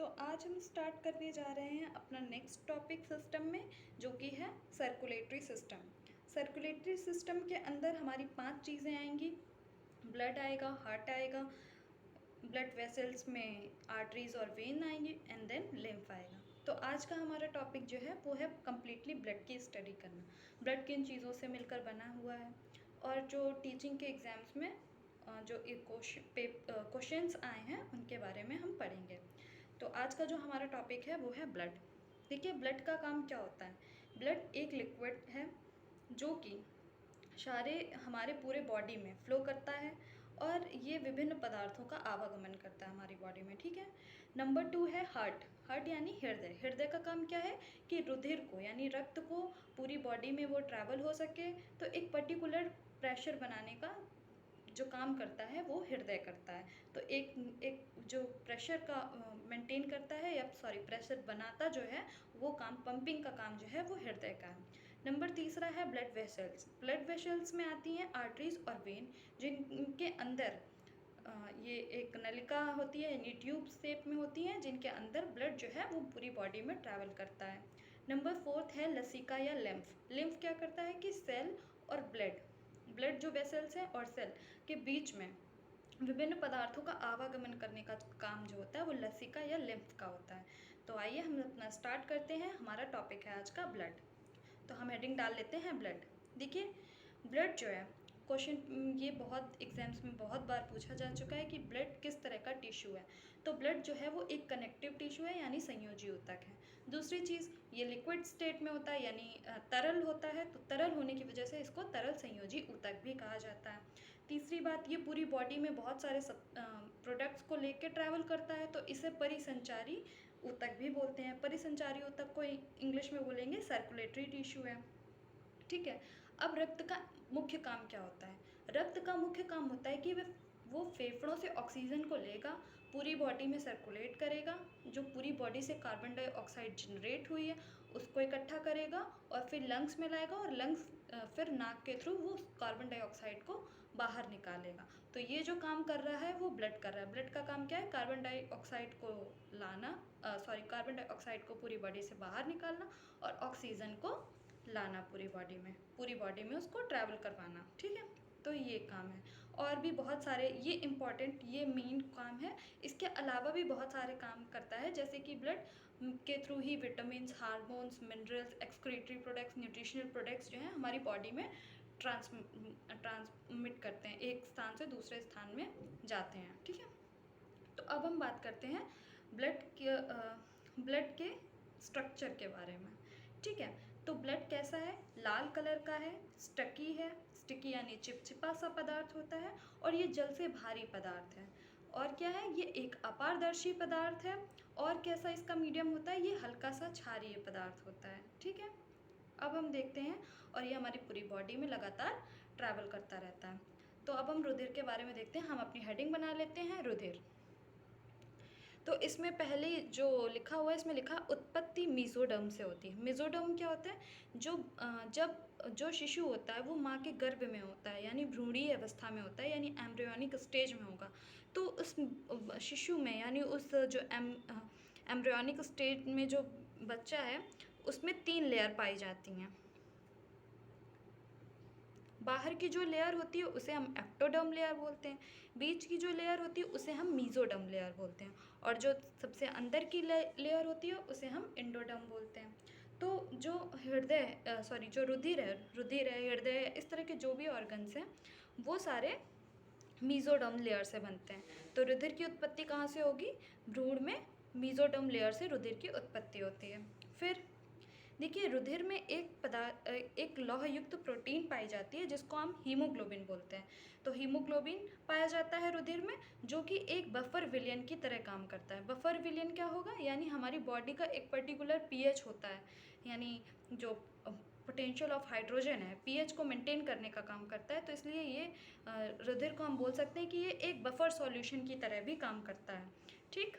तो आज हम स्टार्ट करने जा रहे हैं अपना नेक्स्ट टॉपिक सिस्टम में, जो कि है सर्कुलेटरी सिस्टम। सर्कुलेटरी सिस्टम के अंदर हमारी 5 चीज़ें आएंगी। ब्लड आएगा, हार्ट आएगा, ब्लड वेसल्स में आर्टरीज और वेन आएंगी, एंड देन लिम्फ आएगा। तो आज का हमारा टॉपिक जो है वो है कम्प्लीटली ब्लड की स्टडी करना। ब्लड किन चीज़ों से मिलकर बना हुआ है, और जो टीचिंग के एग्ज़ाम्स में जो क्वेश्चंस आए हैं उनके बारे में हम पढ़ेंगे। तो आज का जो हमारा टॉपिक है वो है ब्लड। देखिए, ब्लड का काम क्या होता है। ब्लड एक लिक्विड है जो कि सारे हमारे पूरे बॉडी में फ्लो करता है, और ये विभिन्न पदार्थों का आवागमन करता है हमारी बॉडी में। ठीक है। नंबर 2 है हार्ट। हार्ट यानी हृदय। हृदय का काम क्या है कि रुधिर को यानी रक्त को पूरी बॉडी में वो ट्रैवल हो सके, तो एक पर्टिकुलर प्रेशर बनाने का जो काम करता है वो हृदय करता है। तो एक एक जो प्रेशर का मेंटेन करता है, या सॉरी प्रेशर बनाता जो है, वो काम, पंपिंग का काम जो है वो हृदय का है। नंबर तीसरा है ब्लड वेसल्स। ब्लड वेसल्स में आती हैं आर्टरीज और वेन, जिनके अंदर ये एक नलिका होती है, यानी ट्यूब शेप में होती हैं, जिनके अंदर ब्लड जो है वो पूरी बॉडी में ट्रैवल करता है। नंबर 4 है लसिका या लिम्फ। लिम्फ क्या करता है कि सेल और ब्लड जो वेसल्स हैं और सेल के बीच में विभिन्न पदार्थों का आवागमन करने का काम जो होता है वो लसिका या लिम्फ का होता है। तो आइए हम अपना स्टार्ट करते हैं। हमारा टॉपिक है आज का ब्लड। तो हम हेडिंग डाल लेते हैं ब्लड। देखिए, ब्लड जो है, क्वेश्चन ये बहुत एग्जाम्स में बहुत बार पूछा जा चुका है कि ब्लड किस तरह का टिश्यू है। तो ब्लड जो है वो एक कनेक्टिव टिश्यू है, यानी संयोजी ऊतक है। दूसरी चीज़, ये लिक्विड स्टेट में होता है, यानी तरल होता है, तो तरल होने की वजह से इसको तरल संयोजी ऊतक भी कहा जाता है। तीसरी बात, ये पूरी बॉडी में बहुत सारे प्रोडक्ट्स को लेके ट्रैवल करता है, तो इसे परिसंचारी ऊतक भी बोलते हैं। परिसंचारी ऊतक को इंग्लिश में बोलेंगे सर्कुलेटरी टिश्यू है। ठीक है। अब रक्त का मुख्य काम क्या होता है। रक्त का मुख्य काम होता है कि वो फेफड़ों से ऑक्सीजन को लेगा, पूरी बॉडी में सर्कुलेट करेगा, जो पूरी बॉडी से कार्बन डाइऑक्साइड जनरेट हुई है उसको इकट्ठा करेगा, और फिर लंग्स में लाएगा, और लंग्स फिर नाक के थ्रू वो कार्बन डाइऑक्साइड को बाहर निकालेगा। तो ये जो काम कर रहा है वो ब्लड कर रहा है। ब्लड का काम क्या है, कार्बन डाइऑक्साइड को लाना, कार्बन डाइऑक्साइड को पूरी बॉडी से बाहर निकालना, और ऑक्सीजन को लाना पूरी बॉडी में उसको ट्रैवल करवाना। ठीक है। तो ये काम है, और भी बहुत सारे ये इम्पॉर्टेंट, ये मेन काम है। इसके अलावा भी बहुत सारे काम करता है, जैसे कि ब्लड के थ्रू ही vitamins, hormones, minerals, excretory products, nutritional products जो हैं हमारी बॉडी में ट्रांसमिट करते हैं, एक स्थान से दूसरे स्थान में जाते हैं। ठीक है। तो अब हम बात करते हैं ब्लड के स्ट्रक्चर के बारे में। ठीक है। तो ब्लड कैसा है, लाल कलर का है, स्टिकी यानी चिपचिपा सा पदार्थ होता है, और ये जल से भारी पदार्थ है। और क्या है, ये एक अपारदर्शी पदार्थ है। और कैसा इसका मीडियम होता है, ये हल्का सा क्षारीय पदार्थ होता है। ठीक है। अब हम देखते हैं, और ये हमारी पूरी बॉडी में लगातार ट्रैवल करता रहता है। तो अब हम रुधिर के बारे में देखते हैं। हम अपनी हेडिंग बना लेते हैं रुधिर। तो इसमें पहले जो लिखा हुआ है, इसमें लिखा उत्पत्ति मेसोडर्म से होती है। मेसोडर्म क्या होता है, जब जो शिशु होता है वो माँ के गर्भ में होता है, यानी भ्रूणीय अवस्था में होता है, यानी एम्ब्रियोनिक स्टेज में होगा। तो उस शिशु में, यानी उस जो एम्ब्रियोनिक स्टेज में जो बच्चा है, उसमें 3 लेयर पाई जाती हैं। बाहर की जो लेयर होती है उसे हम एक्टोडर्म लेयर बोलते हैं, बीच की जो लेयर होती है उसे हम मेसोडर्म लेयर बोलते हैं, और जो सबसे अंदर की लेयर होती है उसे हम एंडोडर्म बोलते हैं। तो जो जो रुधिर है, हृदय है, इस तरह के जो भी ऑर्गन्स हैं वो सारे मेसोडर्म लेयर से बनते हैं। तो रुधिर की उत्पत्ति कहाँ से होगी, भ्रूण में मेसोडर्म लेयर से रुधिर की उत्पत्ति होती है। फिर देखिए, रुधिर में एक लौह युक्त प्रोटीन पाई जाती है, जिसको हम हीमोग्लोबिन बोलते हैं। तो हीमोग्लोबिन पाया जाता है रुधिर में, जो कि एक बफर विलयन की तरह काम करता है। बफर विलयन क्या होगा, यानी हमारी बॉडी का एक पर्टिकुलर पीएच होता है, यानी जो पोटेंशियल ऑफ हाइड्रोजन है, पीएच को मेंटेन करने का काम करता है। तो इसलिए ये रुधिर को हम बोल सकते हैं कि ये एक बफर सॉल्यूशन की तरह भी काम करता है। ठीक।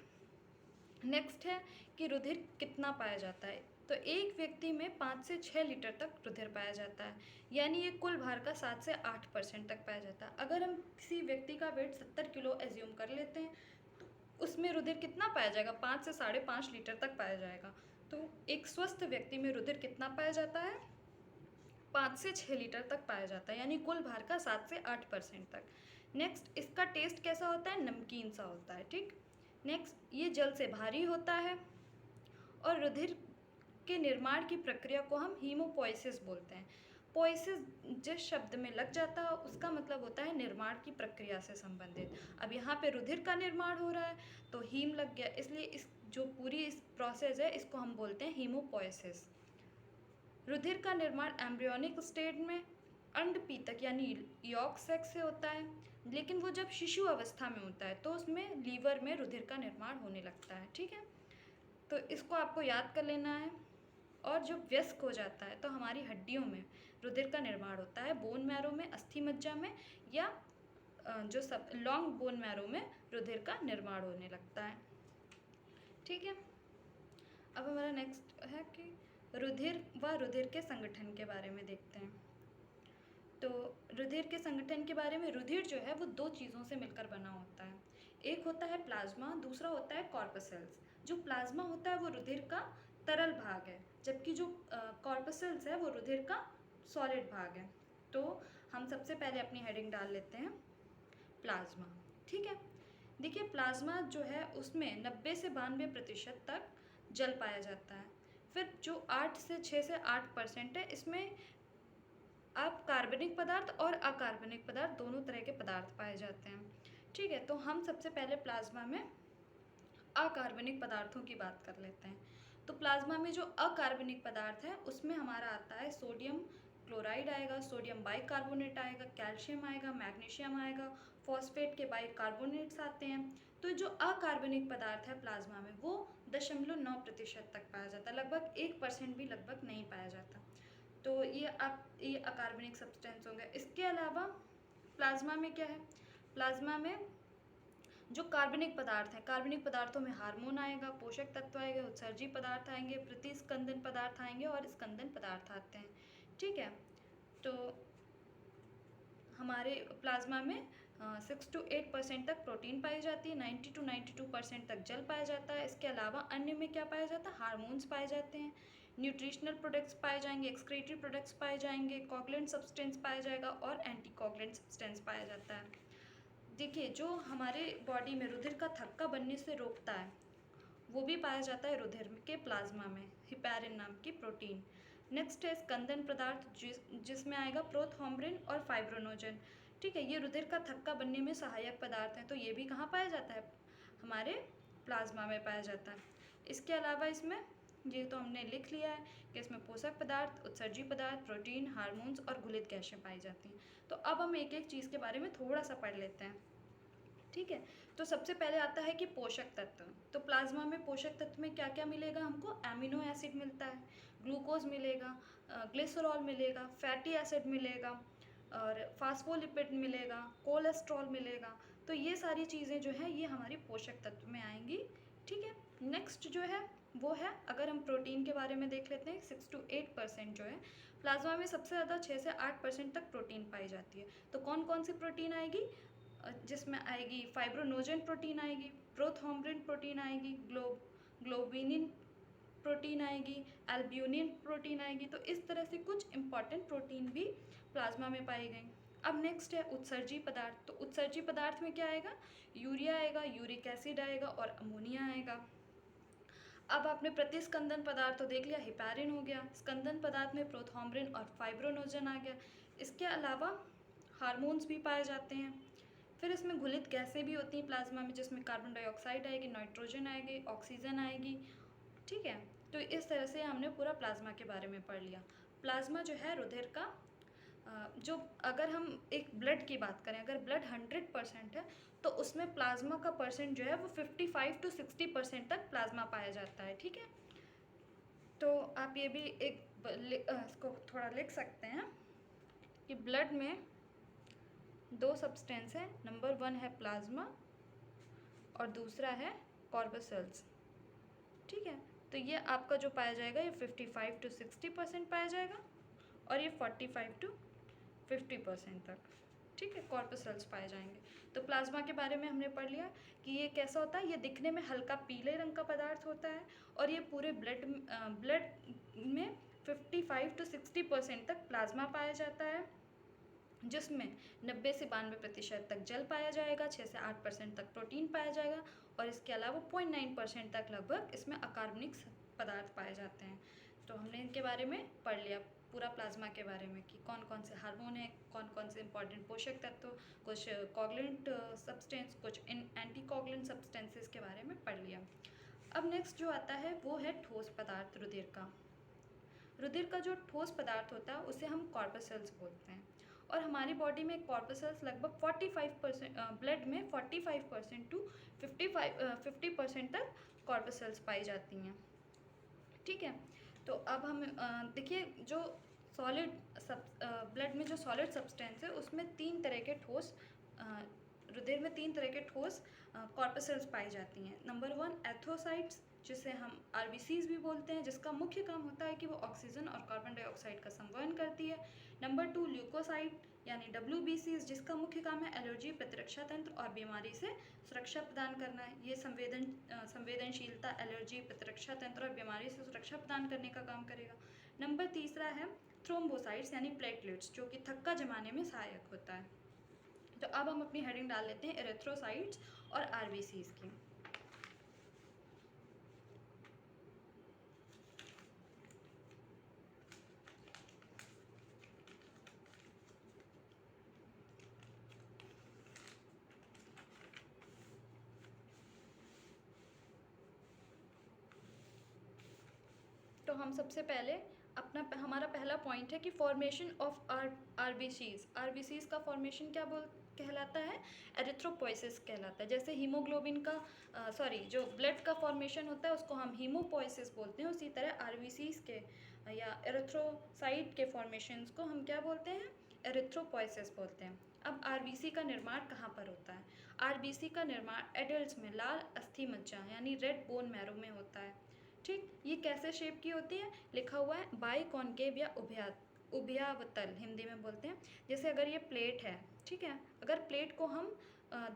नेक्स्ट है कि रुधिर कितना पाया जाता है। तो एक व्यक्ति में 5 से 6 लीटर तक रुधिर पाया जाता है, यानी ये कुल भार का 7 से 8% तक पाया जाता है। अगर हम किसी व्यक्ति का वेट 70 किलो एज्यूम कर लेते हैं, तो उसमें रुधिर कितना पाया जाएगा? 5 से 5.5 लीटर तक पाया जाएगा। तो एक स्वस्थ व्यक्ति में रुधिर कितना पाया जाता है? 5 से 6 लीटर तक पाया जाता है, यानी कुल भार का 7 से 8% तक। नेक्स्ट, इसका टेस्ट कैसा होता है? नमकीन सा होता है, ठीक। नेक्स्ट, ये जल से भारी होता है और रुधिर के निर्माण की प्रक्रिया को हम हीमोपोइसिस बोलते हैं। पोइसिस जिस शब्द में लग जाता है उसका मतलब होता है निर्माण की प्रक्रिया से संबंधित। अब यहाँ पे रुधिर का निर्माण हो रहा है तो हीम लग गया, इसलिए इस जो पूरी इस प्रोसेस है इसको हम बोलते हैं हीमोपोइसिस। रुधिर का निर्माण एम्ब्रियोनिक स्टेट में अंडपीतक यानी यॉक सेक्स से होता है, लेकिन वो जब शिशु अवस्था में होता है तो उसमें लीवर में रुधिर का निर्माण होने लगता है, ठीक है। तो इसको आपको याद कर लेना है। और जो व्यस्क हो जाता है तो हमारी हड्डियों में रुधिर का निर्माण होता है, बोन मैरो में, अस्थि मज्जा में, या जो सब लॉन्ग बोन मैरो में रुधिर का निर्माण होने लगता है, ठीक है। अब हमारा नेक्स्ट है कि रुधिर व रुधिर के संगठन के बारे में देखते हैं। तो रुधिर के संगठन के बारे में, रुधिर जो है वो दो चीज़ों से मिलकर बना होता है। एक होता है प्लाज्मा, दूसरा होता है कॉर्पसेल्स। जो प्लाज्मा होता है वो रुधिर का तरल भाग है, जबकि जो कॉर्पसेल्स है वो रुधिर का सॉलिड भाग है। तो हम सबसे पहले अपनी हेडिंग डाल लेते हैं प्लाज्मा, ठीक है। देखिए प्लाज्मा जो है उसमें 90 से 92% तक जल पाया जाता है। फिर जो 6 से 8% है, इसमें अब कार्बनिक पदार्थ और अकार्बनिक पदार्थ दोनों तरह के पदार्थ पाए जाते हैं, ठीक है। तो हम सबसे पहले प्लाज्मा में अकार्बनिक पदार्थों की बात कर लेते हैं। तो प्लाज्मा में जो अकार्बनिक पदार्थ है उसमें हमारा आता है सोडियम क्लोराइड आएगा, सोडियम बाइकार्बोनेट आएगा, कैल्शियम आएगा, मैग्नीशियम आएगा, फॉस्फेट के बाइकार्बोनेट्स आते हैं। तो जो अकार्बनिक पदार्थ है प्लाज्मा में वो 0.9% तक पाया जाता है, लगभग 1% भी लगभग नहीं पाया जाता। तो ये अकार्बनिक सब्सटेंस होंगे। इसके अलावा प्लाज्मा में क्या है? प्लाज्मा में जो कार्बनिक पदार्थ हैं, कार्बनिक पदार्थों में हार्मोन आएगा, पोषक तत्व आएंगे, उत्सर्जी पदार्थ आएंगे, प्रतिस्कंदन पदार्थ आएंगे और स्कंदन पदार्थ आते हैं, ठीक है। तो हमारे प्लाज्मा में 6 to 8% तक प्रोटीन पाई जाती है, 90 to 92% तक जल पाया जाता है। इसके अलावा अन्य में क्या पाया जाता है? हार्मोन्स पाए जाते हैं, न्यूट्रिशनल प्रोडक्ट्स पाए जाएंगे, एक्सक्रीटरी प्रोडक्ट्स पाए जाएंगे, कोगुलेंट सब्सटेंस पाया जाएगा और एंटीकोगुलेंट सब्सटेंस पाया जाता है। देखिए जो हमारे बॉडी में रुधिर का थक्का बनने से रोकता है वो भी पाया जाता है रुधिर के प्लाज्मा में, हिपैरिन नाम की प्रोटीन। नेक्स्ट है स्कंदन पदार्थ जिसमें आएगा प्रोथॉम्ब्रिन और फाइब्रोनोजन, ठीक है। ये रुधिर का थक्का बनने में सहायक पदार्थ हैं, तो ये भी कहाँ पाया जाता है? हमारे प्लाज्मा में पाया जाता है। इसके अलावा इसमें ये तो हमने लिख लिया है कि इसमें पोषक पदार्थ, उत्सर्जी पदार्थ, प्रोटीन, हार्मोन्स और घुलित गैसें पाई जाती हैं। तो अब हम एक एक चीज़ के बारे में थोड़ा सा पढ़ लेते हैं, ठीक है। तो सबसे पहले आता है कि पोषक तत्व। तो प्लाज्मा में पोषक तत्व में क्या क्या मिलेगा हमको? एमिनो एसिड मिलता है, ग्लूकोज मिलेगा, ग्लिसरॉल मिलेगा, फैटी एसिड मिलेगा और फास्फोलिपिड मिलेगा, कोलेस्ट्रॉल मिलेगा। तो ये सारी चीज़ें जो है ये हमारी पोषक तत्व में आएंगी, ठीक है। नेक्स्ट जो है वो है, अगर हम प्रोटीन के बारे में देख लेते हैं, 6 to 8% जो है प्लाज्मा में सबसे ज़्यादा 6 से 8% तक प्रोटीन पाई जाती है। तो कौन कौन सी प्रोटीन आएगी? जिसमें आएगी फाइब्रोनोजन प्रोटीन आएगी, प्रोथॉम्ब्रिन प्रोटीन आएगी, ग्लोबिनिन प्रोटीन आएगी, एल्ब्यूनिन प्रोटीन आएगी। तो इस तरह से कुछ इंपॉर्टेंट प्रोटीन भी प्लाज्मा में पाई गई। अब नेक्स्ट है उत्सर्जी पदार्थ। तो उत्सर्जी पदार्थ में क्या आएगा? यूरिया आएगा, यूरिक एसिड आएगा और अमोनिया आएगा। अब आपने प्रतिस्कंदन पदार्थ तो देख लिया, हिपैरिन हो गया। स्कंदन पदार्थ में प्रोथॉम्ब्रिन और फाइब्रोनोजन आ गया। इसके अलावा हार्मोन्स भी पाए जाते हैं। फिर इसमें घुलित गैसें भी होती हैं प्लाज्मा में, जिसमें कार्बन डाइऑक्साइड आएगी, नाइट्रोजन आएगी, ऑक्सीजन आएगी, ठीक है। तो इस तरह से हमने पूरा प्लाज्मा के बारे में पढ़ लिया। प्लाज्मा जो है रुधिर का जो, अगर हम एक ब्लड की बात करें, अगर ब्लड 100% है तो उसमें प्लाज्मा का परसेंट जो है वो 55 to 60% तक प्लाज्मा पाया जाता है, ठीक है। तो आप ये भी एक इसको थोड़ा लिख सकते हैं कि ब्लड में दो सब्सटेंस है, नंबर 1 है प्लाज्मा और दूसरा है कॉर्पसेल्स, ठीक है। तो ये आपका जो पाया जाएगा ये 55 to 60% पाया जाएगा और ये 45 to 50% तक। ठीक है, कॉर्पसेल्स पाए जाएंगे। तो प्लाज्मा के बारे में हमने पढ़ लिया कि ये कैसा होता है, ये दिखने में हल्का पीले रंग का पदार्थ होता है और ये पूरे ब्लड में 55 to 60% तक प्लाज्मा पाया जाता है, जिसमें 90 से 92% तक जल पाया जाएगा, 6 से 8% तक प्रोटीन पाया जाएगा और इसके अलावा 0.9% तक लगभग इसमें अकार्बनिक पदार्थ पाए जाते हैं। तो हमने इनके बारे में पढ़ लिया, पूरा प्लाज्मा के बारे में कि कौन कौन से हार्मोन हैं, कौन कौन से इंपॉर्टेंट पोषक तत्व, कुछ कोगुलेंट सब्सटेंस, कुछ एंटी कोगुलेंट सब्सटेंसेस के बारे में पढ़ लिया। अब नेक्स्ट जो आता है वो है ठोस पदार्थ रुधिर का। रुधिर का जो ठोस पदार्थ होता है उसे हम कॉर्पसेल्स बोलते हैं और हमारी बॉडी में कॉर्पसेल्स लगभग 45% ब्लड में 45% टू 50% तक कॉर्पसेल्स पाई जाती हैं। ठीक है, तो अब हम देखिए जो सॉलिड ब्लड में जो सॉलिड सब्सटेंस है उसमें 3 तरह के ठोस रुधिर में 3 तरह के ठोस कॉर्पसेल्स पाई जाती हैं। नंबर 1 एथ्रोसाइट्स, जिसे हम आरबीसीज भी बोलते हैं, जिसका मुख्य काम होता है कि वो ऑक्सीजन और कार्बन डाइऑक्साइड का संवहन करती है। नंबर 2 ल्यूकोसाइट यानी डब्ल्यूबीसीज, जिसका मुख्य काम है एलर्जी, प्रतिरक्षा तंत्र और बीमारी से सुरक्षा प्रदान करना है। ये संवेदनशीलता, एलर्जी, प्रतिरक्षा तंत्र और बीमारी से सुरक्षा प्रदान करने का काम करेगा। नंबर 3 है थ्रोम्बोसाइट्स यानी प्लेटलेट्स, जो कि थक्का जमाने में सहायक होता है। तो अब हम अपनी हेडिंग डाल लेते हैं एरिथ्रोसाइट्स और आरबीसीज की। तो हम सबसे पहले हमारा पहला पॉइंट है कि फॉर्मेशन ऑफ आरबीसीज का फॉर्मेशन क्या कहलाता है, एरिथ्रोपोइसिस कहलाता है। जैसे हीमोग्लोबिन का जो ब्लड का फॉर्मेशन होता है उसको हम हीमोपोइसिस बोलते हैं, उसी तरह आरबीसीज के या एरिथ्रोसाइट के फॉर्मेशंस को हम क्या बोलते हैं, एरिथ्रोपोइसिस बोलते हैं। अब आरबीसी का निर्माण कहाँ पर होता है? आरबीसी का निर्माण एडल्ट्स में लाल अस्थि मज्जा यानी रेड बोन मैरो में होता है। ठीक, ये कैसे शेप की होती है? लिखा हुआ है बाई कॉन्केव या उभयावतल, हिंदी में बोलते हैं। जैसे अगर ये प्लेट है, ठीक है, अगर प्लेट को हम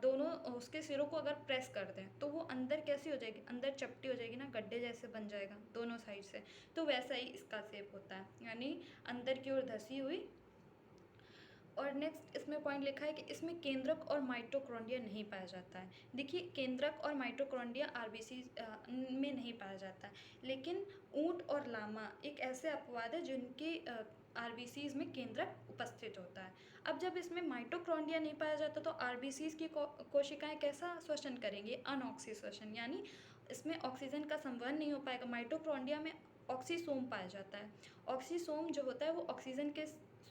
दोनों उसके सिरों को अगर प्रेस कर दें तो वो अंदर कैसी हो जाएगी, अंदर चपटी हो जाएगी ना, गड्ढे जैसे बन जाएगा दोनों साइड से। तो वैसा ही इसका शेप होता है, यानी अंदर की ओर धसी हुई। और नेक्स्ट इसमें पॉइंट लिखा है कि इसमें केंद्रक और माइटोकॉन्ड्रिया नहीं पाया जाता है। देखिए केंद्रक और माइटोकॉन्ड्रिया आरबीसी में नहीं पाया जाता है, लेकिन ऊंट और लामा एक ऐसे अपवाद है जिनके आरबीसीज में केंद्रक उपस्थित होता है। अब जब इसमें माइटोकॉन्ड्रिया नहीं पाया जाता तो आरबीसीज की कोशिकाएं कैसा श्वसन करेंगी, अनऑक्सी श्वसन, यानी इसमें ऑक्सीजन का संवहन नहीं हो पाएगा। माइटोकॉन्ड्रिया में ऑक्सीसोम पाया जाता है। ऑक्सीसोम जो होता है वो ऑक्सीजन के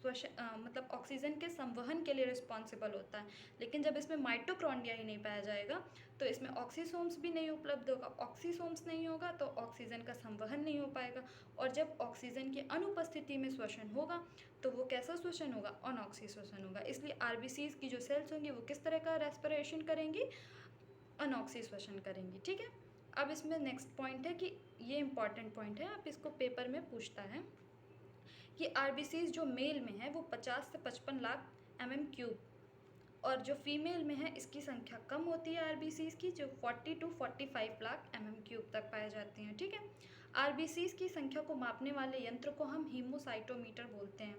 मतलब ऑक्सीजन के संवहन के लिए रिस्पॉन्सिबल होता है, लेकिन जब इसमें माइटोकॉन्ड्रिया ही नहीं पाया जाएगा तो इसमें ऑक्सीसोम्स भी नहीं उपलब्ध होगा। ऑक्सीसोम्स नहीं होगा तो ऑक्सीजन का संवहन नहीं हो पाएगा, और जब ऑक्सीजन की अनुपस्थिति में श्वसन होगा तो वो कैसा श्वसन होगा, अनऑक्सी श्वसन होगा। इसलिए आरबीसीज की जो सेल्स होंगी वो किस तरह का रेस्पिरेशन करेंगी, अनऑक्सी श्वसन करेंगी। ठीक है, अब इसमें नेक्स्ट पॉइंट है कि ये इंपॉर्टेंट पॉइंट है, आप इसको पेपर में पूछता है कि आरबीसीज जो मेल में है वो 50 से 55 लाख mm³ और जो फीमेल में है इसकी संख्या कम होती है आरबीसीज की, जो 40 to 45 लाख mm³ तक पाए जाती हैं। ठीक है, आरबीसीज की संख्या को मापने वाले यंत्र को हम हीमोसाइटोमीटर बोलते हैं।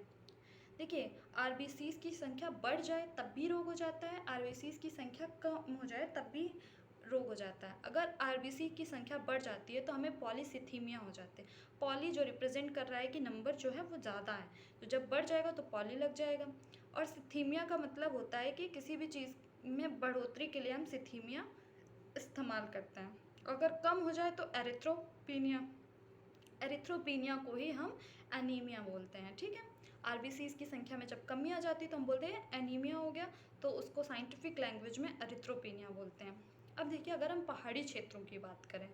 देखिए आरबीसीज की संख्या बढ़ जाए तब भी रोग हो जाता है, आरबीसीज की संख्या कम हो जाए तब भी रोग हो जाता है। अगर आरबीसी की संख्या बढ़ जाती है तो हमें पॉलीसिथीमिया हो जाते हैं। पॉली जो रिप्रेजेंट कर रहा है कि नंबर जो है वो ज़्यादा है, तो जब बढ़ जाएगा तो पॉली लग जाएगा। और सिथीमिया का मतलब होता है कि किसी भी चीज़ में बढ़ोतरी के लिए हम सिथीमिया इस्तेमाल करते हैं। अगर कम हो जाए तो एरिथ्रोपीनिया को ही हम एनीमिया बोलते हैं। ठीक है, आरबीसीज की संख्या में जब कमी आ जाती है तो हम बोलते हैं एनीमिया हो गया, तो उसको साइंटिफिक लैंग्वेज में एरिथ्रोपीनिया बोलते हैं। अब देखिए अगर हम पहाड़ी क्षेत्रों की बात करें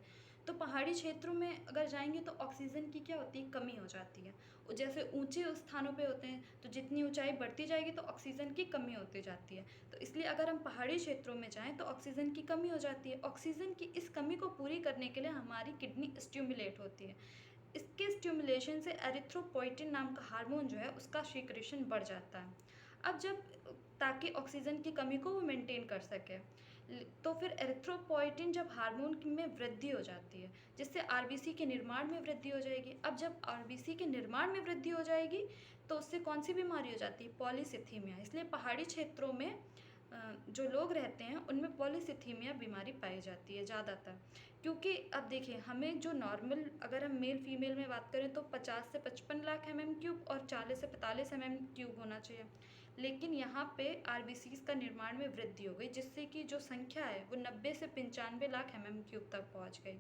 तो पहाड़ी क्षेत्रों में अगर जाएंगे तो ऑक्सीजन की क्या होती है, कमी हो जाती है। जैसे ऊंचे स्थानों पे होते हैं तो जितनी ऊंचाई बढ़ती जाएगी तो ऑक्सीजन की कमी होती जाती है, तो इसलिए अगर हम पहाड़ी क्षेत्रों में जाएं तो ऑक्सीजन की कमी हो जाती है। ऑक्सीजन की इस कमी को पूरी करने के लिए हमारी किडनी स्टिमुलेट होती है। इसके स्टिमुलेशन से एरिथ्रोपोइटिन नाम का हार्मोन जो है उसका सीक्रेशन बढ़ जाता है। अब जब ताकि ऑक्सीजन की कमी को वो मेंटेन कर सके। तो फिर एरिथ्रोपोइटिन जब हार्मोन में वृद्धि हो जाती है, जिससे आरबीसी के निर्माण में वृद्धि हो जाएगी। अब जब आरबीसी के निर्माण में वृद्धि हो जाएगी तो उससे कौन सी बीमारी हो जाती है? पॉलीसिथीमिया। इसलिए पहाड़ी क्षेत्रों में जो लोग रहते हैं उनमें पॉलीसिथीमिया बीमारी पाई जाती है ज़्यादातर। क्योंकि अब देखिए, हमें जो नॉर्मल, अगर हम मेल फीमेल में बात करें तो 50 से 55 लाख mm³ और 40 से 45 mm³ होना चाहिए। लेकिन यहाँ पे आरबीसीज का निर्माण में वृद्धि हो गई, जिससे कि जो संख्या है वो 90 से 95 लाख mm³ तक पहुँच गई।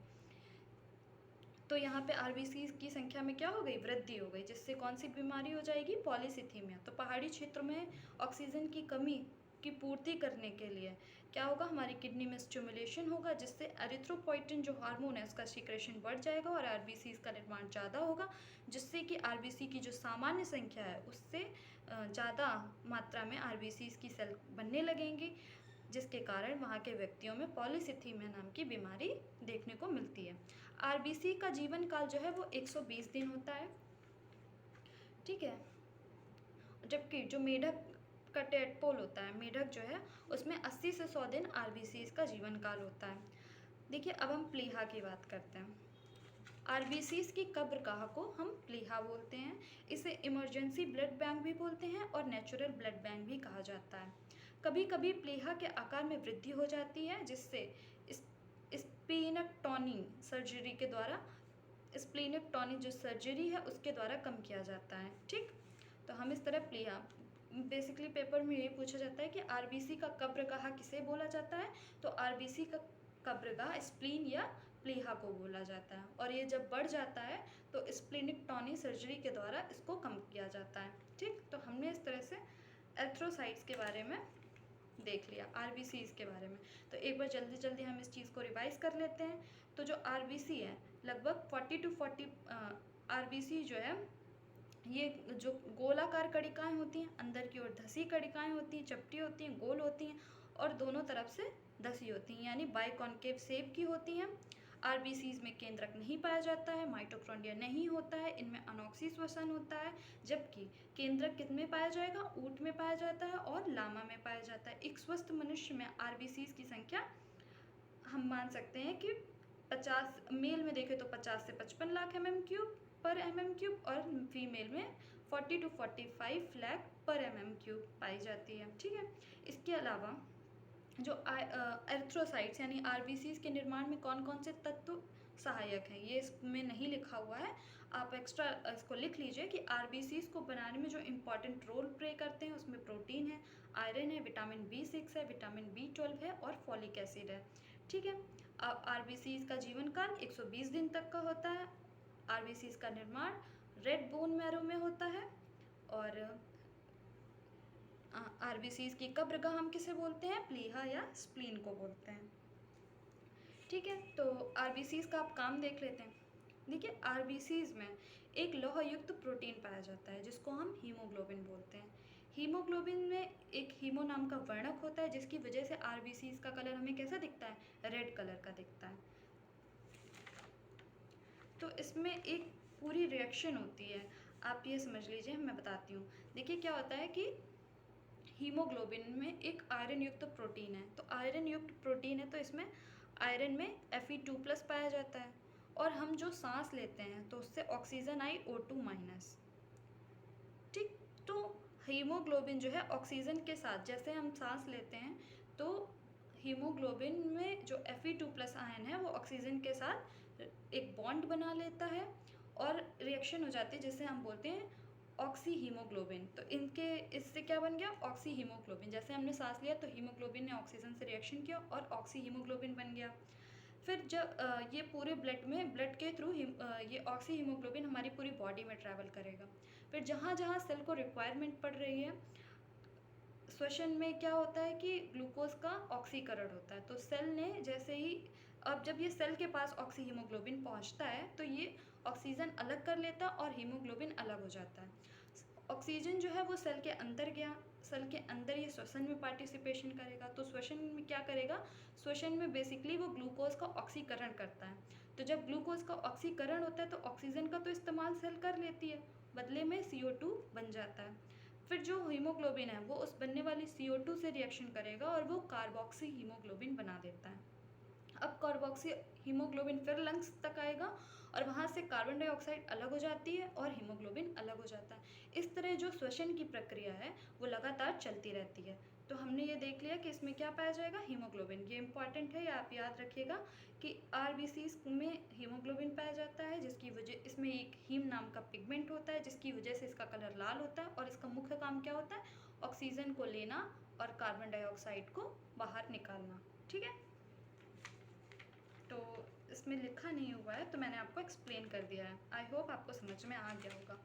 तो यहाँ पे आरबीसी की संख्या में क्या हो गई? वृद्धि हो गई, जिससे कौन सी बीमारी हो जाएगी? पॉलीसिथीमिया। तो पहाड़ी क्षेत्रों में ऑक्सीजन की कमी की पूर्ति करने के लिए क्या होगा? हमारी किडनी में स्टिमुलेशन होगा, जिससे एरिथ्रोपोइटिन जो हार्मोन है उसका सीक्रेशन बढ़ जाएगा और आरबीसी का निर्माण ज़्यादा होगा, जिससे कि आरबीसी की जो सामान्य संख्या है उससे ज़्यादा मात्रा में आरबीसी की सेल बनने लगेंगी, जिसके कारण वहाँ के व्यक्तियों में पॉलीसिथीमिया नाम की बीमारी देखने को मिलती है। आरबीसी का जीवन काल जो है वो 120 दिन होता है, ठीक है। जबकि जो मेढक का टेडपोल होता है, मेढक जो है, उसमें 80 से 100 दिन आरबीसी का जीवन काल होता है। देखिए, अब हम प्लीहा की बात करते हैं। आरबीसी की कब्रगाह को हम प्लीहा बोलते हैं। इसे इमरजेंसी ब्लड बैंक भी बोलते हैं और नेचुरल ब्लड बैंक भी कहा जाता है। कभी कभी प्लीहा के आकार में वृद्धि हो जाती है, जिससे स्प्लीनेक्टोमी सर्जरी के द्वारा, स्प्लीनेक्टोमी जो सर्जरी है उसके द्वारा कम किया जाता है, ठीक। तो हम इस तरह प्लीहा, बेसिकली पेपर में ये पूछा जाता है कि आरबीसी का कब्रगाह किसे बोला जाता है? तो आरबीसी का कब्रगाह स्प्लीन या प्लीहा को बोला जाता है। और ये जब बढ़ जाता है तो स्प्लीनेक्टोमी सर्जरी के द्वारा इसको कम किया जाता है, ठीक। तो हमने इस तरह से एरिथ्रोसाइट्स के बारे में देख लिया, आरबीसीज के बारे में। तो एक बार जल्दी जल्दी हम इस चीज़ को रिवाइज कर लेते हैं। तो जो आरबीसी है, लगभग 40 to 40 आरबीसी जो है, ये जो गोलाकार कणिकाएं होती हैं, अंदर की ओर धसी कणिकाएं होती हैं, चपटी होती हैं, गोल होती हैं और दोनों तरफ से धसी होती हैं, यानी बाइकॉन्केव शेप की होती हैं। आरबीसीज में केंद्रक नहीं पाया जाता है, माइटोकॉन्ड्रिया नहीं होता है, इनमें अनॉक्सी श्वसन होता है। जबकि केंद्रक किस में पाया जाएगा? ऊँट में पाया जाता है और लामा में पाया जाता है। एक स्वस्थ मनुष्य में आरबीसीज की संख्या हम मान सकते हैं कि 50, मेल में देखें तो 50 से 55 लाख mm³ और फीमेल में 40 to 45 लाख mm³ पाई जाती है, ठीक है। इसके अलावा जो एरिथ्रोसाइट्स यानी आरबीसीज के निर्माण में कौन कौन से तत्व सहायक हैं, ये इसमें नहीं लिखा हुआ है, आप एक्स्ट्रा इसको लिख लीजिए कि आरबीसीज को बनाने में जो इम्पॉर्टेंट रोल प्ले करते हैं उसमें प्रोटीन है, आयरन है, विटामिन B6 है, विटामिन B12 है और फॉलिक एसिड है, ठीक है। अब आरबीसीज का जीवन काल 120 दिन तक का होता है। आरबीसीज का निर्माण रेड बोन मैरो में होता है। और आरबीसीज की कब्रगाह हम किसे बोलते हैं? प्लीहा या स्प्लीन को बोलते हैं, ठीक है। तो आरबीसीज का आप काम देख लेते हैं। देखिए, आरबीसीज में एक लौहयुक्त प्रोटीन पाया जाता है जिसको हम हीमोग्लोबिन बोलते हैं। हीमोग्लोबिन में एक हीमो नाम का वर्णक होता है, जिसकी वजह से आरबीसीज का कलर हमें कैसा दिखता है? रेड कलर का दिखता है। तो इसमें एक पूरी रिएक्शन होती है, आप ये समझ लीजिए, मैं बताती हूँ। देखिए, क्या होता है कि हीमोग्लोबिन में एक आयरन युक्त प्रोटीन है। तो आयरन युक्त प्रोटीन है तो इसमें आयरन में Fe2+ पाया जाता है। और हम जो सांस लेते हैं तो उससे ऑक्सीजन आई O2-, ठीक। तो हीमोग्लोबिन जो है ऑक्सीजन के साथ, जैसे हम सांस लेते हैं तो हीमोग्लोबिन में जो Fe2+ आयन है वो ऑक्सीजन के साथ एक बॉन्ड बना लेता है और रिएक्शन हो जाती है, जिसे हम बोलते हैं ऑक्सी हीमोग्लोबिन। तो इनके इससे क्या बन गया? Oxy haemoglobin. जैसे हमने सांस लिया तो हीमोग्लोबिन ने ऑक्सीजन से रिएक्शन किया और ऑक्सी हीमोग्लोबिन बन गया। फिर जब ये पूरे ब्लड में, ब्लड के थ्रू ये ऑक्सी हीमोग्लोबिन हमारी पूरी बॉडी में ट्रैवल करेगा। फिर जहाँ जहाँ सेल को रिक्वायरमेंट पड़ रही है, श्वसन में क्या होता है कि ग्लूकोज का ऑक्सीकरण होता है। तो सेल ने जैसे ही, अब जब ये सेल के पास ऑक्सी हीमोग्लोबिन पहुँचता है तो ये ऑक्सीजन अलग कर लेता है और हीमोग्लोबिन अलग हो जाता है। ऑक्सीजन जो है वो सेल के अंदर गया, सेल के अंदर ये श्वसन में पार्टिसिपेशन करेगा। तो श्वसन में क्या करेगा? श्वसन में बेसिकली वो ग्लूकोज का ऑक्सीकरण करता है। तो जब ग्लूकोज का ऑक्सीकरण होता है तो ऑक्सीजन का तो इस्तेमाल सेल कर लेती है, बदले में CO2 बन जाता है। फिर जो हीमोग्लोबिन है वो उस बनने वाली CO2 से रिएक्शन करेगा और वो कार्बोक्सी हीमोग्लोबिन बना देता है। अब कार्बोक्सी हीमोग्लोबिन फिर लंग्स तक आएगा और वहाँ से कार्बन डाइऑक्साइड अलग हो जाती है और हीमोग्लोबिन अलग हो जाता है। इस तरह जो श्वसन की प्रक्रिया है वो लगातार चलती रहती है। तो हमने ये देख लिया कि इसमें क्या पाया जाएगा, हीमोग्लोबिन। ये इंपॉर्टेंट है, या आप याद रखिएगा कि RBCs में हीमोग्लोबिन पाया जाता है, जिसकी वजह इसमें एक हीम नाम का पिगमेंट होता है जिसकी वजह से इसका कलर लाल होता है। और इसका मुख्य काम क्या होता है, ऑक्सीजन को लेना और कार्बन डाइऑक्साइड को बाहर निकालना। ठीक है, तो इसमें लिखा नहीं हुआ है तो मैंने आपको एक्सप्लेन कर दिया है। आई होप आपको समझ में आ गया होगा।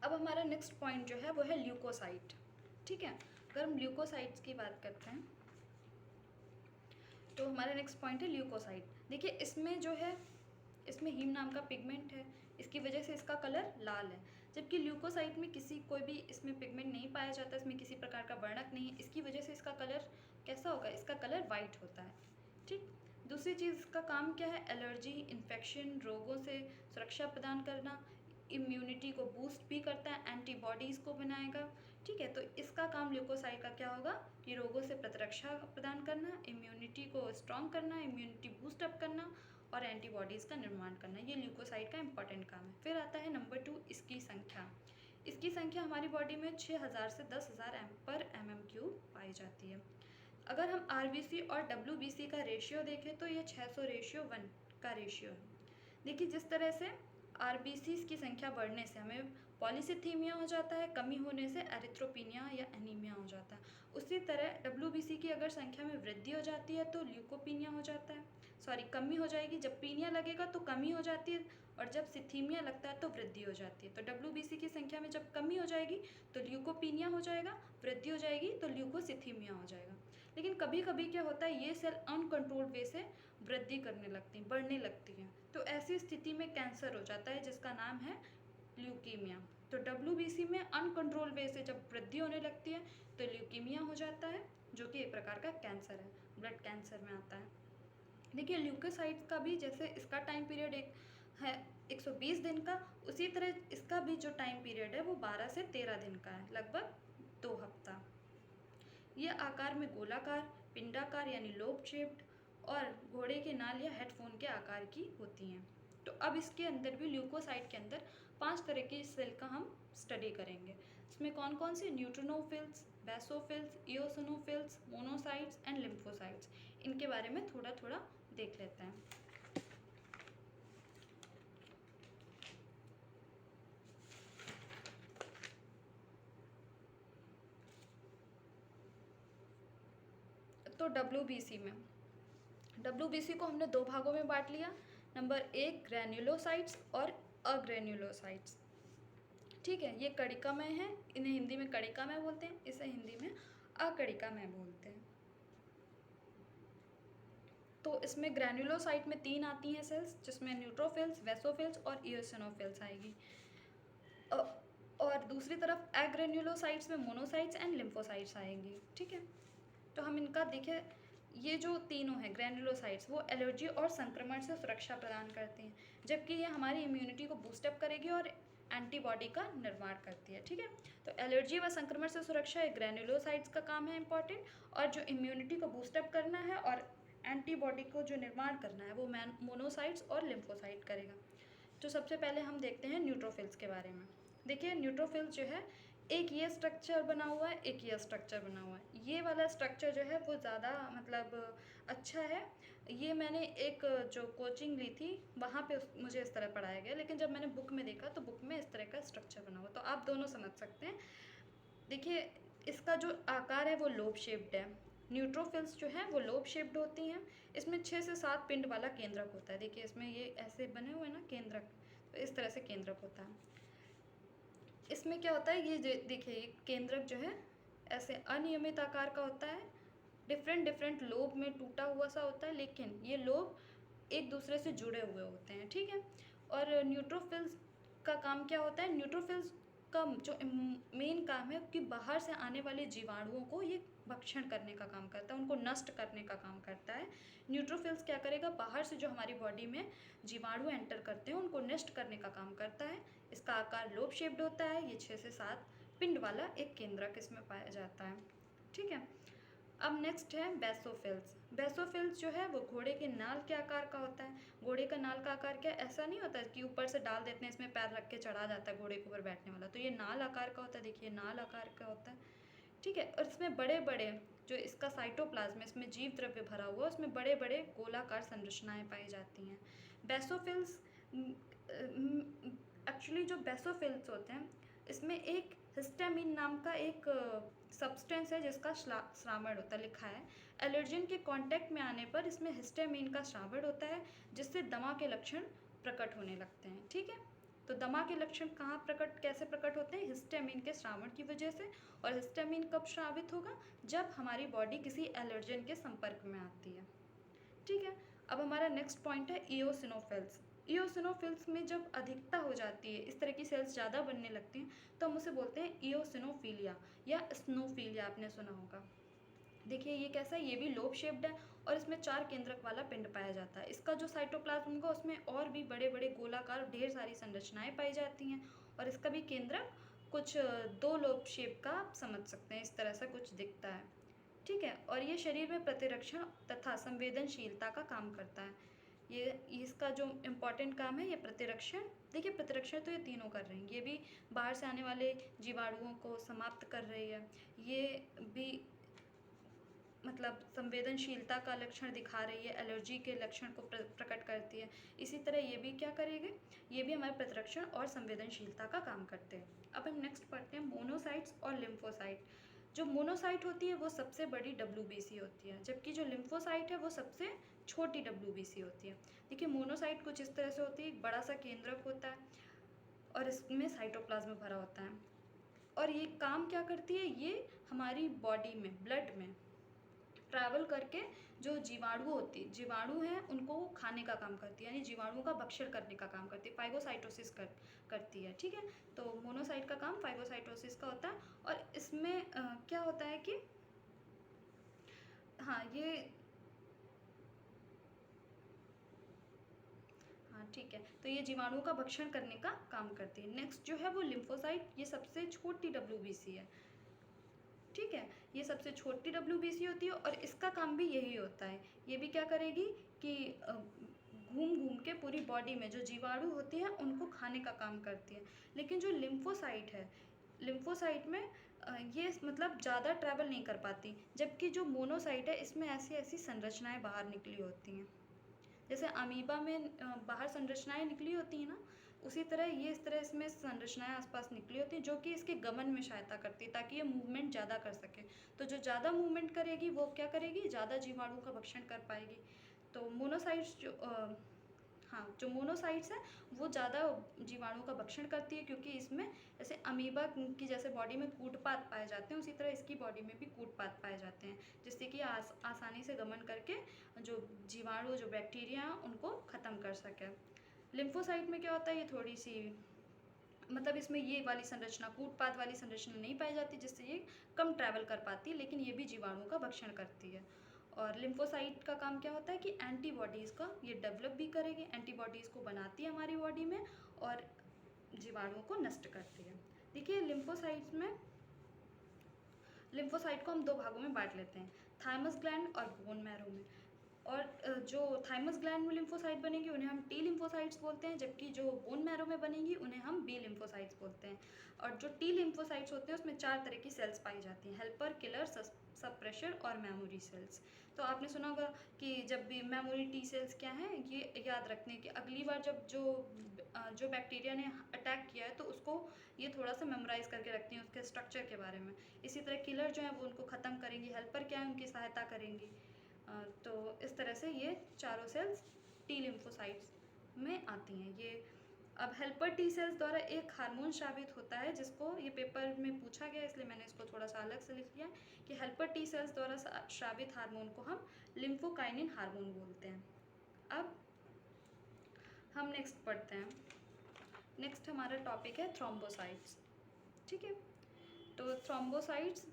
अब हमारा नेक्स्ट पॉइंट जो है वो है ल्यूकोसाइट। ठीक है, अगर हम ल्यूकोसाइट्स की बात करते हैं तो हमारा नेक्स्ट पॉइंट है ल्यूकोसाइट। देखिए इसमें जो है, इसमें हीम नाम का पिगमेंट है, इसकी वजह से इसका कलर लाल है। जबकि ल्यूकोसाइट में कोई भी इसमें पिगमेंट नहीं पाया जाता, इसमें किसी प्रकार का वर्णक नहीं है, इसकी वजह से इसका कलर कैसा होगा, इसका कलर वाइट होता है। ठीक, दूसरी चीज़ इसका काम क्या है, एलर्जी, इन्फेक्शन, रोगों से सुरक्षा प्रदान करना, इम्यूनिटी को बूस्ट भी करता है, एंटीबॉडीज़ को बनाएगा। ठीक है, तो इसका काम ल्यूकोसाइट का क्या होगा कि रोगों से प्रतिरक्षा प्रदान करना, इम्यूनिटी को स्ट्रॉन्ग करना, इम्यूनिटी बूस्ट अप करना और एंटीबॉडीज़ का निर्माण करना। ये ल्यूकोसाइट का इंपॉर्टेंट काम है। फिर आता है नंबर 2, इसकी संख्या। इसकी संख्या हमारी बॉडी में 6000 से 10,000 mm³ पाई जाती है। अगर हम RBC और WBC का रेशियो देखें तो ये 600:1 का रेशियो है। देखिए जिस तरह से RBCs की संख्या बढ़ने से हमें पॉलीसिथीमिया हो जाता है, कमी होने से एरिथ्रोपिनिया या एनीमिया हो जाता है, उसी तरह WBC की अगर संख्या में वृद्धि हो जाती है तो ल्यूकोपीनिया हो जाता है। कमी हो जाएगी, जब पीनिया लगेगा तो कमी हो जाती है और जब सिथीमिया लगता है तो वृद्धि हो जाती है। तो WBC की संख्या में जब कमी हो जाएगी तो ल्यूकोपीनिया हो जाएगा, वृद्धि हो जाएगी तो ल्यूकोसिथीमिया हो जाएगा। लेकिन कभी कभी क्या होता है, ये सेल अनकंट्रोल्ड वे से वृद्धि करने लगती हैं, बढ़ने लगती हैं, तो ऐसी स्थिति में कैंसर हो जाता है जिसका नाम है ल्यूकीमिया। तो WBC में अनकंट्रोल वे से जब वृद्धि होने लगती है तो ल्यूकीमिया हो जाता है, जो कि एक प्रकार का कैंसर है, ब्लड कैंसर में आता है। देखिए ल्यूकोसाइट्स का भी जैसे इसका टाइम पीरियड एक है 120 दिन का, उसी तरह इसका भी जो टाइम पीरियड है वो 12 से 13 दिन का है, लगभग 2 हफ्ता। ये आकार में गोलाकार, पिंडाकार यानी लोब शेप्ड और घोड़े के नाल या हेडफोन के आकार की होती हैं। तो अब इसके अंदर भी, ल्यूकोसाइट के अंदर 5 तरह की सेल का हम स्टडी करेंगे। इसमें कौन कौन से, neutrophils, basophils, eosinophils, monocytes and lymphocytes, इनके बारे में थोड़ा थोड़ा देख लेते हैं। तो WBC को हमने 2 भागों में बांट लिया। नंबर 1 ग्रैन्युलोसाइट्स और अग्रैन्युलोसाइट्स। ठीक है, ये कणिकामय हैं, इन्हें हिंदी में कणिकामय बोलते हैं, इसे हिंदी में अकणिकामय बोलते हैं। तो इसमें ग्रैन्युलोसाइट में 3 आती हैं सेल्स, जिसमें न्यूट्रोफिल्स, बेसोफिल्स और इओसिनोफिल्स आएगी। और दूसरी तरफ एग्रेन्युलोसाइट्स में मोनोसाइट्स एंड लिम्फोसाइट्स आएंगी। ठीक है, तो हम इनका देखें, ये जो तीनों हैं ग्रैन्युलोसाइट्स, वो एलर्जी और संक्रमण से सुरक्षा प्रदान करती हैं, जबकि ये हमारी इम्यूनिटी को बूस्टअप करेगी और एंटीबॉडी का निर्माण करती है। ठीक है, तो एलर्जी व संक्रमण से सुरक्षा एक ग्रैन्युलोसाइट्स का काम है इंपॉर्टेंट, और जो इम्यूनिटी को बूस्टअप करना है और एंटीबॉडी को जो निर्माण करना है वो मोनोसाइट्स और लिम्फोसाइट करेगा। तो सबसे पहले हम देखते हैं न्यूट्रोफिल्स के बारे में। देखिए न्यूट्रोफिल्स जो है, एक ये स्ट्रक्चर बना हुआ है, एक ये स्ट्रक्चर बना हुआ है। ये वाला स्ट्रक्चर जो है वो ज़्यादा मतलब अच्छा है। ये मैंने एक जो कोचिंग ली थी वहाँ पे मुझे इस तरह पढ़ाया गया, लेकिन जब मैंने बुक में देखा तो बुक में इस तरह का स्ट्रक्चर बना हुआ, तो आप दोनों समझ सकते हैं। देखिए इसका जो आकार है वो लोब शेप्ड है। न्यूट्रोफिल्स जो है वो लोब शेप्ड होती हैं। इसमें 6 से 7 पिंड वाला केंद्रक होता है। देखिए इसमें ये ऐसे बने हुए हैं ना केंद्रक, तो इस तरह से केंद्रक होता है। इसमें क्या होता है, ये देखिए केंद्रक जो है ऐसे अनियमित आकार का होता है, डिफरेंट लोब में टूटा हुआ सा होता है, लेकिन ये लोब एक दूसरे से जुड़े हुए होते हैं। ठीक है, और न्यूट्रोफिल्स का काम क्या होता है, न्यूट्रोफिल्स का जो मेन काम है कि बाहर से आने वाले जीवाणुओं को ये भक्षण करने का काम करता है, उनको नष्ट करने का काम करता है। न्यूट्रोफिल्स क्या करेगा, बाहर से जो हमारी बॉडी में जीवाणु एंटर करते हैं उनको नष्ट करने का काम करता है। इसका आकार लोब शेप्ड होता है, ये 6 से 7 पिंड वाला एक केंद्रक इसमें पाया जाता है। ठीक है, अब नेक्स्ट है बेसोफिल्स। बेसोफिल्स जो है वो घोड़े के नाल के आकार का होता है। घोड़े का नाल का आकार क्या, ऐसा नहीं होता कि ऊपर से डाल देते हैं, इसमें पैर रख के चढ़ा जाता है घोड़े के ऊपर बैठने वाला, तो ये नाल आकार का होता है। देखिए नाल आकार का होता है। ठीक है, और इसमें बड़े बड़े जो इसका साइटोप्लाज्म, इसमें जीव द्रव्य भरा हुआ है, उसमें बड़े बड़े गोलाकार संरचनाएं पाई जाती हैं। बेसोफिल्स एक्चुअली जो बेसोफिल्स होते हैं इसमें एक हिस्टामिन नाम का एक सब्सटेंस है जिसका श्रावण होता है, लिखा है एलर्जिन के कांटेक्ट में आने पर इसमें हिस्टामिन का श्रावण होता है, जिससे दमा के लक्षण प्रकट होने लगते हैं। ठीक है, तो दमा के लक्षण कहाँ प्रकट, कैसे प्रकट होते हैं, हिस्टामिन के श्रावण की वजह से। और हिस्टामिन कब श्रावित होगा, जब हमारी बॉडी किसी एलर्जन के संपर्क में आती है। ठीक है, अब हमारा नेक्स्ट पॉइंट है ईओसिनोफिल्स। ईओसिनोफिल्स में जब अधिकता हो जाती है, इस तरह की सेल्स ज़्यादा बनने लगती हैं, तो हम उसे बोलते हैं ईओसिनोफिलिया या स्नोफिलिया, आपने सुना होगा। देखिए ये कैसा है, ये भी लोब शेप्ड है और इसमें 4 केंद्रक वाला पिंड पाया जाता है। इसका जो साइटोप्लाज्म होगा उसमें और भी बड़े बड़े गोलाकार ढेर सारी संरचनाएं पाई जाती हैं, और इसका भी केंद्रक कुछ 2 लोब शेप का आप समझ सकते हैं, इस तरह से कुछ दिखता है। ठीक है, और ये शरीर में प्रतिरक्षण तथा संवेदनशीलता का काम करता है। ये इसका जो इम्पॉर्टेंट काम है ये प्रतिरक्षण। देखिए प्रतिरक्षण तो ये तीनों कर रही हैं, ये भी बाहर से आने वाले जीवाणुओं को समाप्त कर रही है, ये भी मतलब संवेदनशीलता का लक्षण दिखा रही है, एलर्जी के लक्षण को प्रकट करती है। इसी तरह ये भी क्या करेगी, ये भी हमारे प्रतिरक्षण और संवेदनशीलता का काम करते हैं। अब हम नेक्स्ट पढ़ते हैं मोनोसाइट्स और लिम्फोसाइट। जो मोनोसाइट होती है वो सबसे बड़ी WBC होती है, जबकि जो लिम्फोसाइट है वो सबसे छोटी WBC होती है। देखिए मोनोसाइट कुछ इस तरह से होती है, एक बड़ा सा केंद्रक होता है और इसमें साइटोप्लाज्म भरा होता है, और ये काम क्या करती है, ये हमारी बॉडी में ब्लड में ट्रैवल करके जो जीवाणु हैं उनको खाने का काम करती है, यानी जीवाणुओं का भक्षण करने का काम करती है, फाइगोसाइटोसिस करती है। ठीक है, तो मोनोसाइट का काम फाइगोसाइटोसिस का होता है। और इसमें क्या होता है कि हाँ ये हाँ ठीक है, तो ये जीवाणुओं का भक्षण करने का काम करती है। नेक्स्ट जो है वो लिम्फोसाइट, ये सबसे छोटी WBC है। ठीक है, ये सबसे छोटी WBC होती है और इसका काम भी यही होता है। ये भी क्या करेगी कि घूम घूम के पूरी बॉडी में जो जीवाणु होती है उनको खाने का काम करती है। लेकिन जो लिम्फोसाइट है, लिम्फोसाइट में ये मतलब ज़्यादा ट्रैवल नहीं कर पाती, जबकि जो मोनोसाइट है इसमें ऐसी ऐसी संरचनाएं बाहर निकली होती हैं, जैसे अमीबा में बाहर संरचनाएं निकली होती हैं ना, उसी तरह ये इस तरह इसमें संरचनाएं आसपास निकली होती हैं जो कि इसके गमन में सहायता करती है, ताकि ये मूवमेंट ज़्यादा कर सके। तो जो ज़्यादा मूवमेंट करेगी वो क्या करेगी, ज़्यादा जीवाणु का भक्षण कर पाएगी। तो मोनोसाइट्स हाँ जो मोनोसाइट्स है वो ज़्यादा जीवाणु का भक्षण करती है, क्योंकि इसमें जैसे अमीबा की जैसे बॉडी में कूटपात पाए जाते हैं, उसी तरह इसकी बॉडी में भी कूटपात पाए जाते हैं, जिससे कि आसानी से गमन करके जो जीवाणु जो बैक्टीरिया हैं उनको ख़त्म कर सके। लिम्फोसाइट में क्या होता है, ये थोड़ी सी मतलब इसमें ये वाली संरचना, कूटपात वाली संरचना नहीं पाई जाती, जिससे ये कम ट्रैवल कर पाती है, लेकिन ये भी जीवाणुओं का भक्षण करती है। और लिम्फोसाइट का काम क्या होता है कि एंटीबॉडीज़ का ये डेवलप भी करेगी, एंटीबॉडीज़ को बनाती है हमारी बॉडी में और जीवाणुओं को नष्ट करती है। देखिए लिम्फोसाइट को हम 2 भागों में बांट लेते हैं, थाइमस ग्लैंड और बोन मैरो में। और जो थाइमस ग्लैंड में लिम्फोसाइट बनेंगी उन्हें हम T लिम्फोसाइट्स बोलते हैं, जबकि जो बोन मैरो में बनेंगी उन्हें हम B लिम्फोसाइट्स बोलते हैं। और जो T लिम्फोसाइट्स होते हैं उसमें 4 तरह की सेल्स पाई जाती हैं, हेल्पर, किलर, सप्रेशर और मेमोरी सेल्स। तो आपने सुना होगा कि जब भी मेमोरी T सेल्स क्या हैं, ये याद रखने की अगली बार जब जो बैक्टीरिया ने अटैक किया है तो उसको ये थोड़ा सा मेमोराइज करके रखती हैं उसके स्ट्रक्चर के बारे में। इसी तरह किलर जो है वो उनको ख़त्म करेंगी, हेल्पर क्या है उनकी सहायता करेंगी। तो इस तरह से ये चारों सेल्स T लिम्फोसाइट्स में आती हैं। ये अब हेल्पर T सेल्स द्वारा एक हार्मोन स्रावित होता है, जिसको ये पेपर में पूछा गया इसलिए मैंने इसको थोड़ा सा अलग से लिख लिया कि हेल्पर T सेल्स द्वारा स्रावित हार्मोन को हम लिम्फोकाइनिन हार्मोन बोलते हैं। अब हम नेक्स्ट पढ़ते हैं। नेक्स्ट हमारा टॉपिक है थ्रोम्बोसाइट्स। ठीक है, तो थ्रोम्बोसाइट्स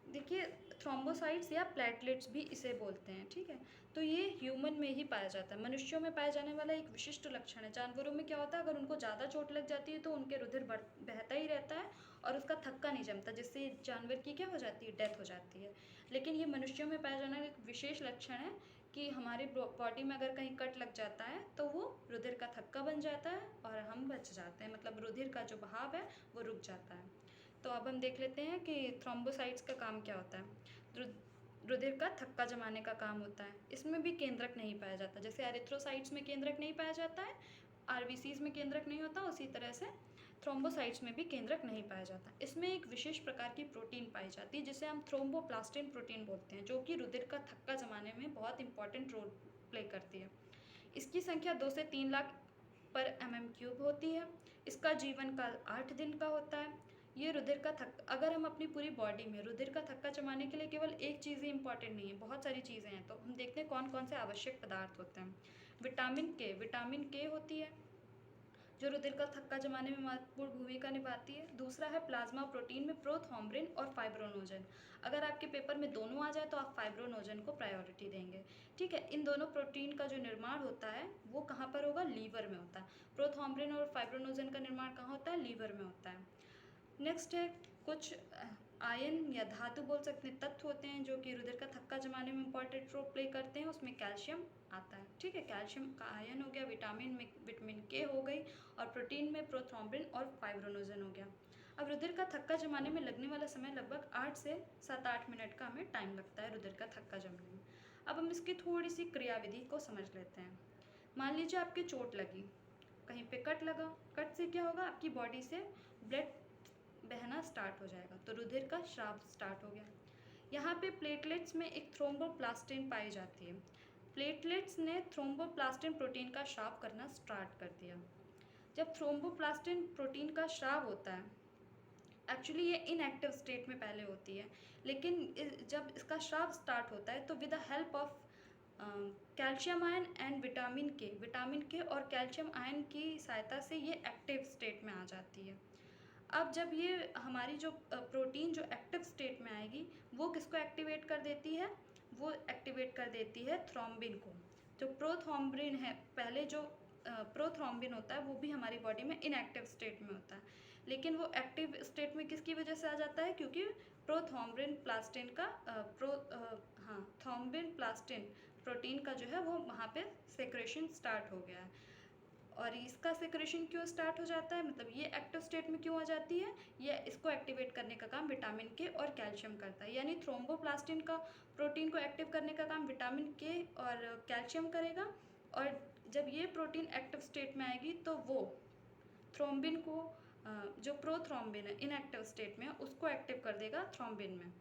देखिए थ्रोम्बोसाइट्स या प्लेटलेट्स भी इसे बोलते हैं, ठीक है। तो ये ह्यूमन में ही पाया जाता है, मनुष्यों में पाया जाने वाला एक विशिष्ट लक्षण है। जानवरों में क्या होता है, अगर उनको ज़्यादा चोट लग जाती है तो उनके रुधिर बहता ही रहता है और उसका थक्का नहीं जमता, जिससे जानवर की क्या हो जाती है, डेथ हो जाती है। लेकिन ये मनुष्यों में पाया जाना एक विशेष लक्षण है कि हमारे बॉडी में अगर कहीं कट लग जाता है तो वो रुधिर का थक्का बन जाता है और हम बच जाते हैं, मतलब रुधिर का जो बहाव है वो रुक जाता है। तो अब हम देख लेते हैं कि थ्रोम्बोसाइट्स का काम क्या होता है। रुधिर का थक्का जमाने का काम होता है। इसमें भी केंद्रक नहीं पाया जाता, जैसे एरिथ्रोसाइट्स में केंद्रक नहीं पाया जाता है, आरबीसीज में केंद्रक नहीं होता, उसी तरह से थ्रोम्बोसाइट्स में भी केंद्रक नहीं पाया जाता। इसमें एक विशेष प्रकार की प्रोटीन पाई जाती है जिसे हम थ्रोम्बोप्लास्टिन प्रोटीन बोलते हैं, जो कि रुधिर का थक्का जमाने में बहुत इंपॉर्टेंट रोल प्ले करती है। इसकी संख्या 2 से 3 लाख पर mm³ होती है। इसका जीवन काल 8 दिन का होता है। ये रुधिर का थक्का, अगर हम अपनी पूरी बॉडी में रुधिर का थक्का जमाने के लिए केवल एक चीज़ ही इंपॉर्टेंट नहीं है, बहुत सारी चीज़ें हैं। तो हम देखते हैं कौन कौन से आवश्यक पदार्थ होते हैं। विटामिन के होती है जो रुधिर का थक्का जमाने में महत्वपूर्ण भूमिका निभाती है। दूसरा है प्लाज्मा प्रोटीन में प्रोथ्रोम्बिन और फाइब्रोनोजन। अगर आपके पेपर में दोनों आ जाए तो आप फाइब्रोनोजन को प्रायोरिटी देंगे, ठीक है। इन दोनों प्रोटीन का जो निर्माण होता है वो कहाँ पर होगा, लीवर में होता है। प्रोथ्रोम्बिन और फाइब्रोनोजन का निर्माण कहाँ होता है, लीवर में होता है। नेक्स्ट है कुछ आयन या धातु बोल सकते हैं, तत्व होते हैं जो कि रुधिर का थक्का जमाने में इंपॉर्टेंट रोल प्ले करते हैं। उसमें कैल्शियम आता है, ठीक है। कैल्शियम का आयन हो गया, विटामिन में विटामिन के हो गई, और प्रोटीन में प्रोथ्रोम्बिन और फाइब्रोनोजन हो गया। अब रुधिर का थक्का जमाने में लगने वाला समय लगभग 8 से 7-8 मिनट का हमें टाइम लगता है रुधिर का थक्का जमने में। अब हम इसकी थोड़ी सी क्रियाविधि को समझ लेते हैं। मान लीजिए आपकी चोट लगी, कहीं पे कट लगा, कट से क्या होगा, आपकी बॉडी से ब्लड बहना स्टार्ट हो जाएगा, तो रुधिर का स्राव स्टार्ट हो गया। यहाँ पे प्लेटलेट्स में एक थ्रोम्बोप्लास्टिन पाई जाती है। प्लेटलेट्स ने थ्रोम्बोप्लास्टिन प्रोटीन का स्राव करना स्टार्ट कर दिया। जब थ्रोम्बोप्लास्टिन प्रोटीन का स्राव होता है, एक्चुअली ये इनएक्टिव स्टेट में पहले होती है, लेकिन जब इसका स्राव स्टार्ट होता है तो with the help of calcium ion and vitamin के और कैल्शियम आयन की सहायता से ये एक्टिव स्टेट में आ जाती है। अब जब ये हमारी जो प्रोटीन जो एक्टिव स्टेट में आएगी, वो किसको एक्टिवेट कर देती है, वो एक्टिवेट कर देती है थ्रोम्बिन को। जो प्रोथ्रोम्बिन है, पहले जो प्रोथ्रोम्बिन होता है वो भी हमारी बॉडी में इनएक्टिव स्टेट में होता है, लेकिन वो एक्टिव स्टेट में किसकी वजह से आ जाता है, क्योंकि प्रोथ्रोम्बिन प्लास्टिन का थ्रोम्बिन प्लास्टिन प्रोटीन का जो है वो वहाँ पे सेक्रेशन स्टार्ट हो गया है। और इसका सेक्रेशन क्यों स्टार्ट हो जाता है, मतलब ये एक्टिव स्टेट में क्यों आ जाती है, ये इसको एक्टिवेट करने का काम विटामिन के और कैल्शियम करता है। यानी थ्रोम्बोप्लास्टिन का प्रोटीन को एक्टिव करने का काम विटामिन के और कैल्शियम करेगा, और जब ये प्रोटीन एक्टिव स्टेट में आएगी तो वो थ्रोम्बिन को जो प्रोथ्रोम्बिन है इनएक्टिव स्टेट में, उसको एक्टिव कर देगा थ्रोम्बिन में,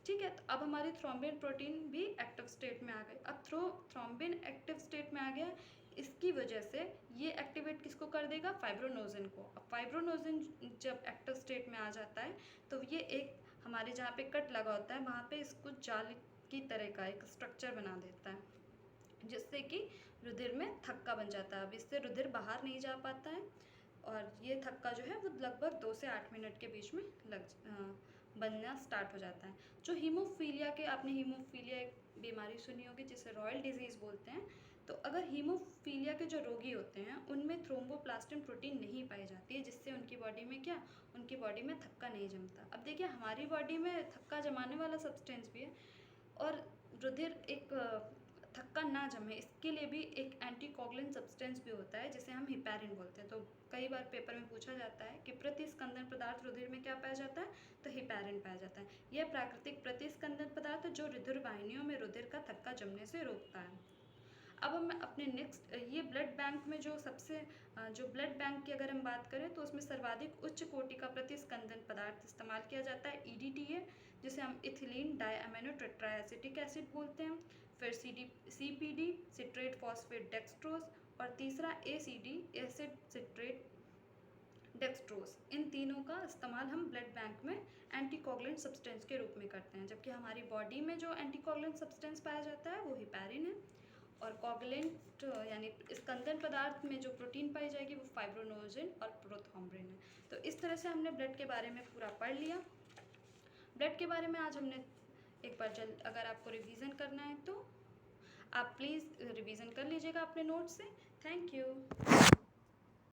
ठीक है। तो अब हमारी थ्रोम्बिन प्रोटीन भी एक्टिव स्टेट में आ गई। अब थ्रोम्बिन एक्टिव स्टेट में आ गया, इसकी वजह से ये एक्टिवेट किसको कर देगा, फाइब्रोनोजन को। अब फाइब्रोनोजन जब एक्टिव स्टेट में आ जाता है तो ये एक हमारे जहाँ पे कट लगा होता है वहाँ पे इसको जाल की तरह का एक स्ट्रक्चर बना देता है, जिससे कि रुधिर में थक्का बन जाता है। अब इससे रुधिर बाहर नहीं जा पाता है और ये थक्का जो है वो लगभग 2 से 8 मिनट के बीच में बनना स्टार्ट हो जाता है। जो हीमोफीलिया के, आपने हीमोफीलिया एक बीमारी सुनी होगी जिसे रॉयल डिजीज़ बोलते हैं। तो अगर हीमोफीलिया के जो रोगी होते हैं उनमें थ्रोम्बोप्लास्टिन प्रोटीन नहीं पाई जाती है, जिससे उनकी बॉडी में क्या, उनकी बॉडी में थक्का नहीं जमता। अब देखिए हमारी बॉडी में थक्का जमाने वाला सब्सटेंस भी है, और रुधिर एक थक्का ना जमे इसके लिए भी एक एंटीकोगुलेंट सब्सटेंस भी होता है जिसे हम हिपैरिन बोलते हैं। तो कई बार पेपर में पूछा जाता है कि प्रतिस्कंदन पदार्थ रुधिर में क्या पाया जाता है, तो हिपैरिन पाया जाता है। यह प्राकृतिक प्रतिस्कंदन पदार्थ है जो रुधिर वाहिनियों में रुधिर का थक्का जमने से रोकता है। अब हम अपने नेक्स्ट, ये ब्लड बैंक में जो सबसे जो ब्लड बैंक की अगर हम बात करें तो उसमें सर्वाधिक उच्च कोटि का प्रतिस्कंदन पदार्थ इस्तेमाल किया जाता है, EDTA, जिसे हम इथिलीन डायअमीनो टेट्राएसिटिक एसिड बोलते हैं। फिर CPD सिट्रेट फॉस्फेट डेक्सट्रोज, और तीसरा ACD एसिड सिट्रेट डेक्सट्रोज। इन तीनों का इस्तेमाल हम ब्लड बैंक में एंटीकोगुलेंट सब्सटेंस के रूप में करते हैं, जबकि हमारी बॉडी में जो एंटीकोगुलेंट सब्सटेंस पाया जाता है वो हिपैरिन है, और कोगुलेंट यानी स्कंदन पदार्थ में जो प्रोटीन पाई जाएगी वो फाइब्रोनोजन और प्रोथ्रोम्बिन है। तो इस तरह से हमने ब्लड के बारे में पूरा पढ़ लिया। ब्लड के बारे में आज हमने एक बार जल्द अगर आपको रिवीजन करना है तो आप प्लीज़ रिवीजन कर लीजिएगा अपने नोट्स से। Thank you.